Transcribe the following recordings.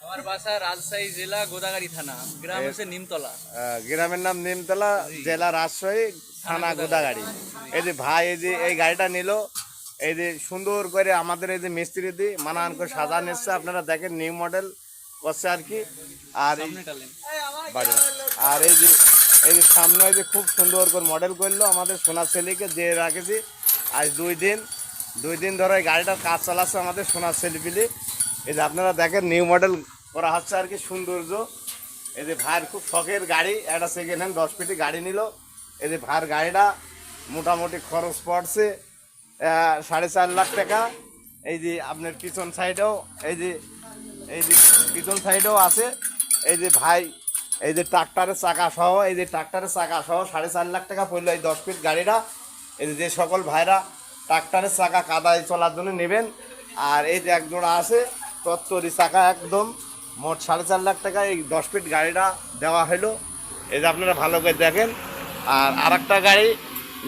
আমার বাসা রাজশাহী জেলা গোদাগাড়ি থানা, গ্রাম হচ্ছে নিমতলা। গ্রামের নাম নিমতলা, জেলা রাজশাহী, থানা গোদাগাড়ি। এই যে ভাই এই যে এই গাড়িটা নিল, এই যে সুন্দর করে আমাদের এই যে মিস্ত্রি দিয়ে মানান করে সাজানো এসছে, আপনারা দেখেন নিউ মডেল করছে আর কি। আর বাড়ি আর এই যে সামনে এই যে খুব সুন্দর করে মডেল করলো আমাদের সোনার ছেলেকে যে রাখেছি। আজ দুই দিন ধরে এই গাড়িটার কাজ চালাচ্ছে আমাদের সোনার ছেলেপিলি। এই যে আপনারা দেখেন নিউ মডেল করা হচ্ছে আর কি, সৌন্দর্য। এই যে ভাইয়ের খুব শখের গাড়ি, একটা সেকেন্ড হ্যান্ড 10 ফিটি গাড়ি নিল। এই যে ভাইয়ের গাড়িটা মোটামুটি খরচ পড়ছে 4.5 লাখ টাকা। এই যে আপনার পিছন সাইডেও এই যে পিছন সাইডেও আছে। এই যে ভাই এই যে ট্রাক্টরের চাকা সহ, এই যে ট্রাক্টরের চাকা সহ 4.5 লাখ টাকা পড়লো এই 10 ফিট গাড়িটা। এই যে সকল ভাইরা ট্রাক্টরের চাকা কাদায় চলার জন্য নেবেন, আর এই যে এক জোড়া আছে তত্তরি চাকা, একদম মোট 4.5 লাখ টাকা এই 10 ফিট গাড়িটা দেওয়া হলো। এই যে আপনারা ভালো করে দেখেন। আর আরেকটা গাড়ি,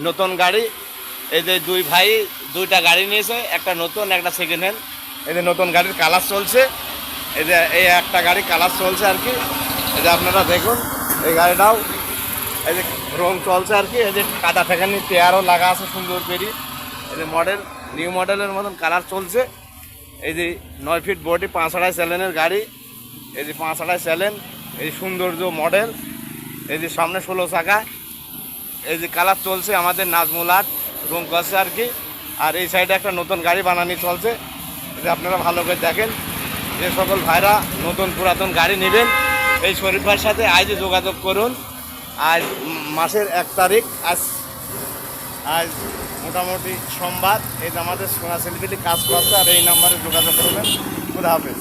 নতুন গাড়ি, এই যে দুই ভাই দুইটা গাড়ি নিয়েছে, একটা নতুন একটা সেকেন্ড হ্যান্ড। এই যে নতুন গাড়ির কালার চলছে, এই যে এই একটা গাড়ি কালার চলছে আর কি। এই যে আপনারা দেখুন এই গাড়িটাও এই যে রং চলছে আর কি। এই যে কাদা ঠেকানি টায়ারও লাগা আছে সুন্দর করে। এই যে মডেল নিউ মডেলের মতন কালার চলছে। এই যে 9 ফিট বডি, 5.5 স্যালেনের গাড়ি। এই যে 5.5 স্যালেন, এই সৌন্দর্য মডেল। এই যে সামনে 16 চাকা। এই যে কালার চলছে আমাদের নাজমুল আর্ট রং করছে আর কি। আর এই সাইডে একটা নতুন গাড়ি বানানি চলছে। এই যে আপনারা ভালো করে দেখেন। যে সকল ভাইরা নতুন পুরাতন গাড়ি নেবেন এই শরীফ ভাইয়ের সাথে আজই যোগাযোগ করুন। আজ মাসের 1 তারিখ, আজ মোটামুটি সোমবার। এই যে আমাদের সোনা সেলফিটি কাজ করছে, আর এই নাম্বারে যোগাযোগ করবেন। খুদা হাফেজ।